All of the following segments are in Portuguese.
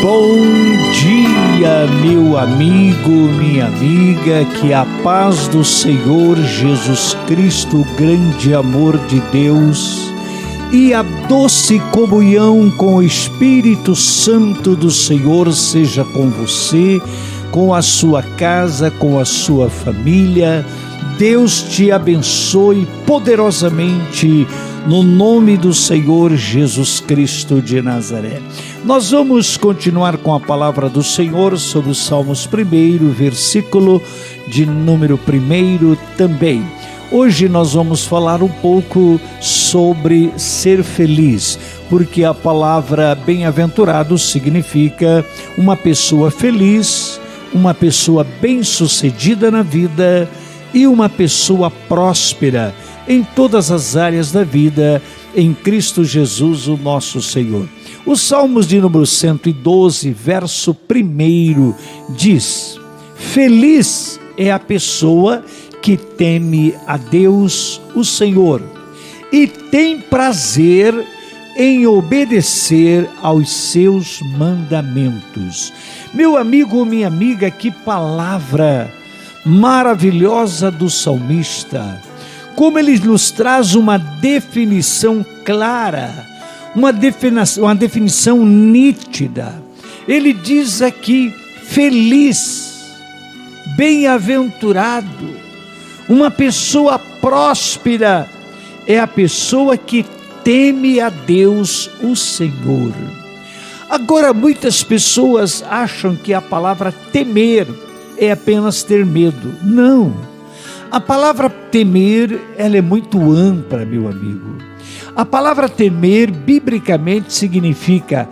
Bom dia, meu amigo, minha amiga, que a paz do Senhor Jesus Cristo, o grande amor de Deus e a doce comunhão com o Espírito Santo do Senhor seja com você, com a sua casa, com a sua família. Deus te abençoe poderosamente no nome do Senhor Jesus Cristo de Nazaré. Nós vamos continuar com a palavra do Senhor sobre os Salmos 1, versículo de número 1 também. Hoje nós vamos falar um pouco sobre ser feliz, porque a palavra bem-aventurado significa uma pessoa feliz, uma pessoa bem-sucedida na vida e uma pessoa próspera em todas as áreas da vida, em Cristo Jesus, o nosso Senhor. Os Salmos de número 112, verso 1, diz: Feliz é a pessoa que teme a Deus, o Senhor, e tem prazer em obedecer aos seus mandamentos. Meu amigo, minha amiga, que palavra maravilhosa do salmista! Como ele nos traz uma definição clara, uma definição nítida. Ele diz aqui: feliz, bem-aventurado, uma pessoa próspera é a pessoa que teme a Deus, o Senhor. Agora, muitas pessoas acham que a palavra temer é apenas ter medo. Não. A palavra temer, ela é muito ampla, meu amigo. A palavra temer, biblicamente, significa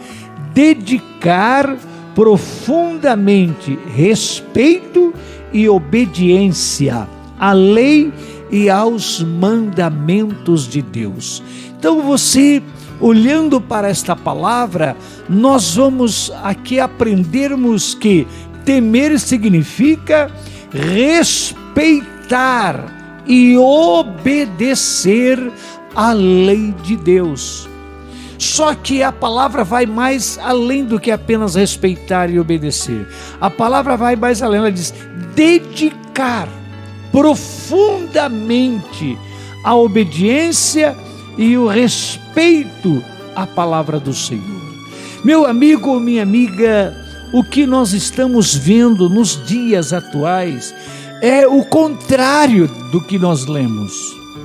dedicar profundamente respeito e obediência à lei e aos mandamentos de Deus. Então você, olhando para esta palavra, nós vamos aqui aprendermos que temer significa respeitar e obedecer à lei de Deus. Só que a palavra vai mais além do que apenas respeitar e obedecer. A palavra vai mais além, ela diz dedicar profundamente a obediência e o respeito à palavra do Senhor. Meu amigo, minha amiga, o que nós estamos vendo nos dias atuais é o contrário do que nós lemos.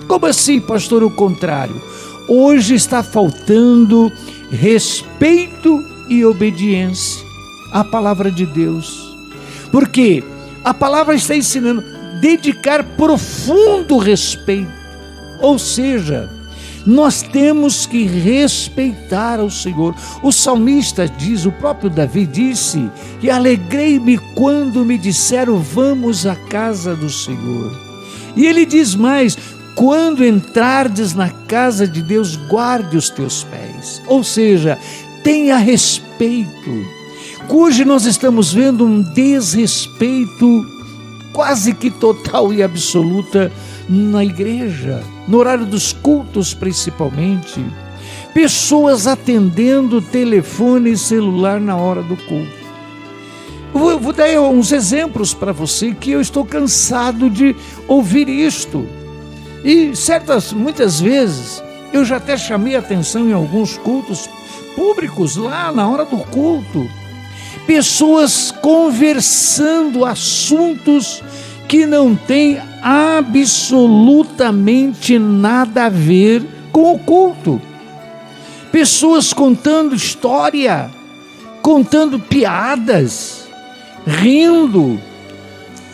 Como assim, pastor, o contrário? Hoje está faltando respeito e obediência à palavra de Deus. Porque a palavra está ensinando dedicar profundo respeito. Ou seja, nós temos que respeitar ao Senhor. O salmista diz, o próprio Davi disse, que alegrei-me quando me disseram, vamos à casa do Senhor. E ele diz mais, quando entrardes na casa de Deus, guarde os teus pés. Ou seja, tenha respeito. Hoje nós estamos vendo um desrespeito quase que total e absoluta na igreja, no horário dos cultos principalmente, pessoas atendendo telefone e celular na hora do culto. Vou dar uns exemplos para você que eu estou cansado de ouvir isto. E muitas vezes, eu já até chamei atenção em alguns cultos públicos lá na hora do culto, pessoas conversando assuntos que não tem absolutamente nada a ver com o culto. Pessoas contando história, contando piadas, rindo,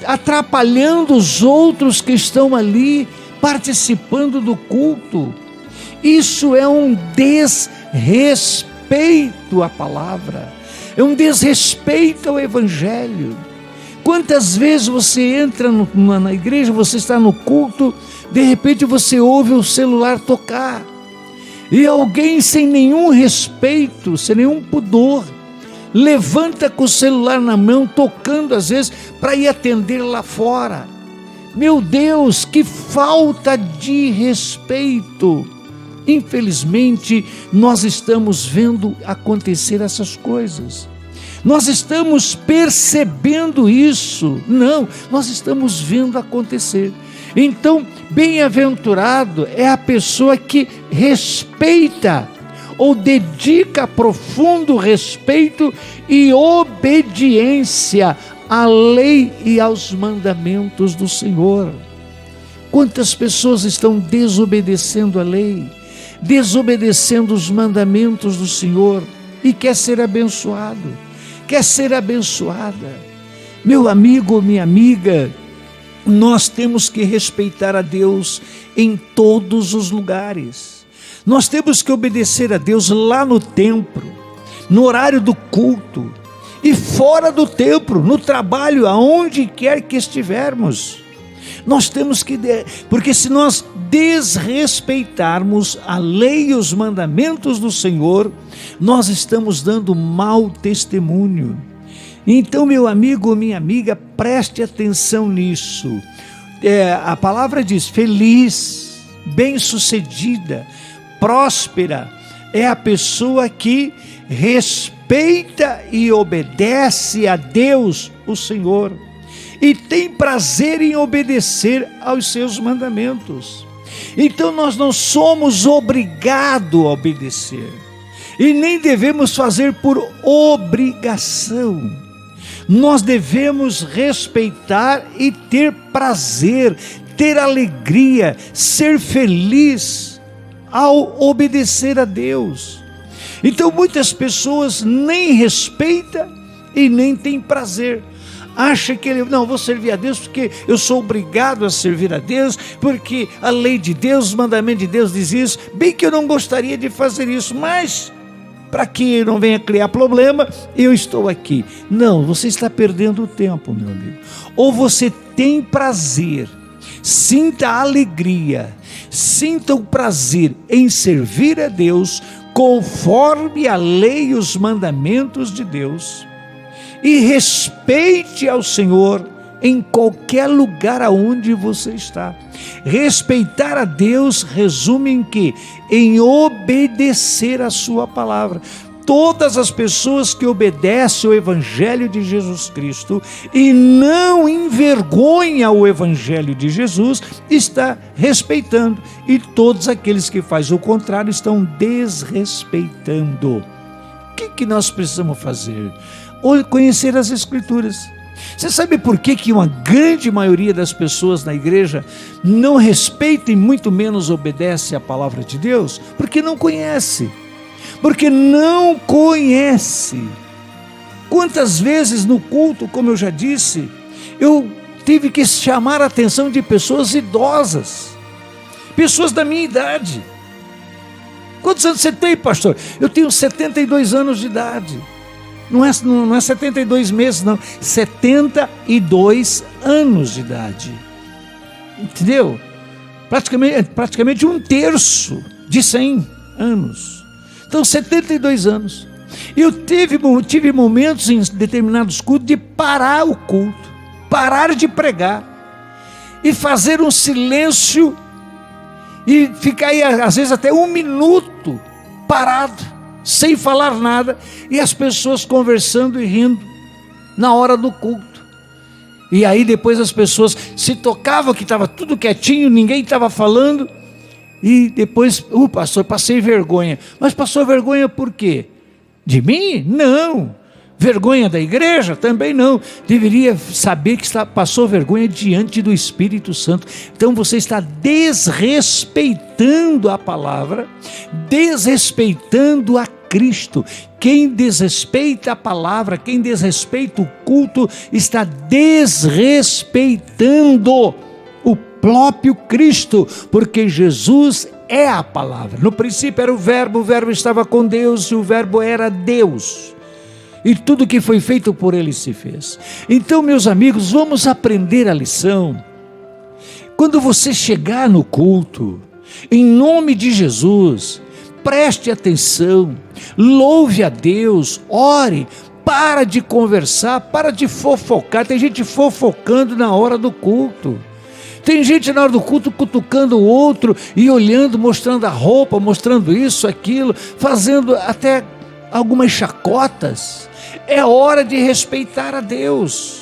atrapalhando os outros que estão ali participando do culto. Isso é um desrespeito à palavra, é um desrespeito ao Evangelho. Quantas vezes você entra na igreja, você está no culto, de repente você ouve o celular tocar, e alguém sem nenhum respeito, sem nenhum pudor, levanta com o celular na mão, tocando às vezes, para ir atender lá fora. Meu Deus, que falta de respeito! Infelizmente, nós estamos vendo acontecer essas coisas. Nós estamos percebendo isso? Não, nós estamos vendo acontecer. Então, bem-aventurado é a pessoa que respeita ou dedica profundo respeito e obediência à lei e aos mandamentos do Senhor. Quantas pessoas estão desobedecendo a lei, desobedecendo os mandamentos do Senhor e quer ser abençoado, quer ser abençoada. Meu amigo, minha amiga, nós temos que respeitar a Deus em todos os lugares. Nós temos que obedecer a Deus lá no templo, no horário do culto, e fora do templo, no trabalho, aonde quer que estivermos. Nós temos que, porque se nós desrespeitarmos a lei e os mandamentos do Senhor, nós estamos dando mau testemunho. Então, meu amigo, minha amiga, preste atenção nisso. A palavra diz: feliz, bem-sucedida, próspera é a pessoa que respeita e obedece a Deus, o Senhor, e tem prazer em obedecer aos seus mandamentos. Então nós não somos obrigados a obedecer, e nem devemos fazer por obrigação. Nós devemos respeitar e ter prazer, ter alegria, ser feliz ao obedecer a Deus. Então muitas pessoas nem respeitam e nem têm prazer. Acha que não, vou servir a Deus porque eu sou obrigado a servir a Deus, porque a lei de Deus, os mandamentos de Deus diz isso. Bem que eu não gostaria de fazer isso, mas para que não venha criar problema, eu estou aqui. Não, você está perdendo o tempo, meu amigo. Ou você tem prazer, sinta a alegria, sinta o prazer em servir a Deus conforme a lei e os mandamentos de Deus, e respeite ao Senhor em qualquer lugar aonde você está. Respeitar a Deus resume em quê? Em obedecer a sua palavra. Todas as pessoas que obedecem ao Evangelho de Jesus Cristo e não envergonham o Evangelho de Jesus, está respeitando. E todos aqueles que fazem o contrário estão desrespeitando. O que nós precisamos fazer? Ou conhecer as Escrituras. Você sabe por que uma grande maioria das pessoas na igreja não respeita e muito menos obedece à palavra de Deus? Porque não conhece. Porque não conhece. Quantas vezes no culto, como eu já disse, eu tive que chamar a atenção de pessoas idosas, pessoas da minha idade. Quantos anos você tem, pastor? Eu tenho 72 anos de idade. Não é 72 meses, não. 72 anos de idade. Entendeu? Praticamente um terço de 100 anos. Então, 72 anos. Eu tive momentos em determinados cultos de parar o culto, parar de pregar e fazer um silêncio e ficar aí, às vezes, até 1 minuto parado, sem falar nada, e as pessoas conversando e rindo na hora do culto. E aí depois as pessoas se tocavam que estava tudo quietinho, ninguém estava falando, e depois, pastor, passei vergonha. Mas passou vergonha por quê? De mim? Não. Vergonha da igreja? Também não. Deveria saber que passou vergonha diante do Espírito Santo. Então você está desrespeitando a palavra, desrespeitando a Cristo. Quem desrespeita a palavra, quem desrespeita o culto, está desrespeitando o próprio Cristo, porque Jesus é a palavra. No princípio era o verbo estava com Deus e o verbo era Deus. E tudo que foi feito por ele se fez. Então, meus amigos, vamos aprender a lição. Quando você chegar no culto, em nome de Jesus, preste atenção, louve a Deus, ore, para de conversar, para de fofocar. Tem gente fofocando na hora do culto. Tem gente na hora do culto cutucando o outro e olhando, mostrando a roupa, mostrando isso, aquilo, fazendo até algumas chacotas. É hora de respeitar a Deus.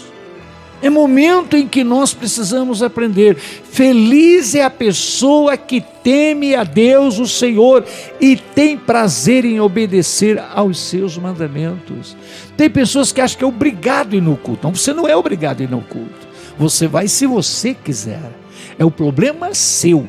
É momento em que nós precisamos aprender. Feliz é a pessoa que teme a Deus, o Senhor, e tem prazer em obedecer aos seus mandamentos. Tem pessoas que acham que é obrigado a ir no culto. Não, você não é obrigado a ir no culto. Você vai se você quiser. É o problema seu.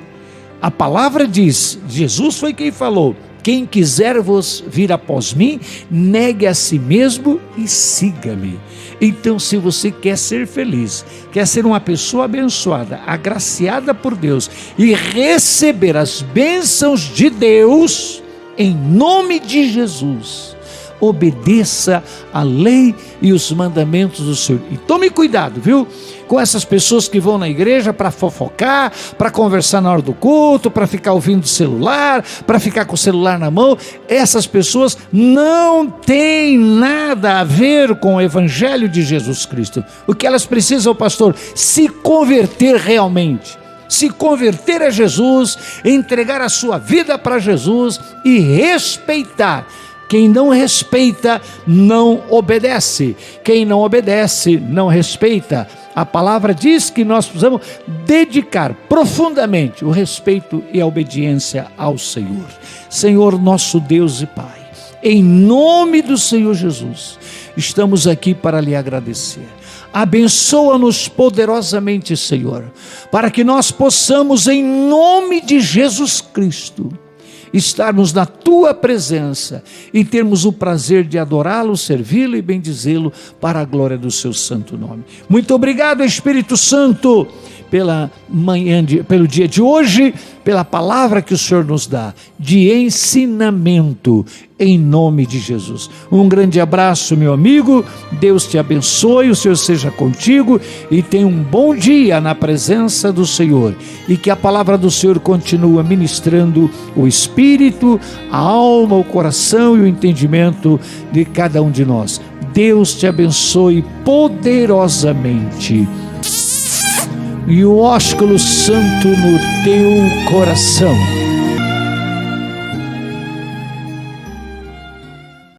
A palavra diz, Jesus foi quem falou: quem quiser vos vir após mim, negue a si mesmo e siga-me. Então, se você quer ser feliz, quer ser uma pessoa abençoada, agraciada por Deus e receber as bênçãos de Deus, em nome de Jesus, obedeça a lei e os mandamentos do Senhor. E tome cuidado, viu? Com essas pessoas que vão na igreja para fofocar, para conversar na hora do culto, para ficar ouvindo o celular, para ficar com o celular na mão. Essas pessoas não têm nada a ver com o evangelho de Jesus Cristo. O que elas precisam, pastor? Se converter realmente. Se converter a Jesus, entregar a sua vida para Jesus e respeitar. Quem não respeita, não obedece. Quem não obedece, não respeita. A palavra diz que nós precisamos dedicar profundamente o respeito e a obediência ao Senhor. Senhor nosso Deus e Pai, em nome do Senhor Jesus, estamos aqui para lhe agradecer. Abençoa-nos poderosamente, Senhor, para que nós possamos, em nome de Jesus Cristo, estarmos na Tua presença e termos o prazer de adorá-lo, servi-lo e bendizê-lo para a glória do Seu santo nome. Muito obrigado, Espírito Santo, pelo dia de hoje, pela palavra que o Senhor nos dá, de ensinamento, em nome de Jesus. Um grande abraço, meu amigo, Deus te abençoe, o Senhor seja contigo e tenha um bom dia na presença do Senhor, e que a palavra do Senhor continue ministrando o espírito, a alma, o coração e o entendimento de cada um de nós. Deus te abençoe poderosamente. E o ósculo santo no teu coração.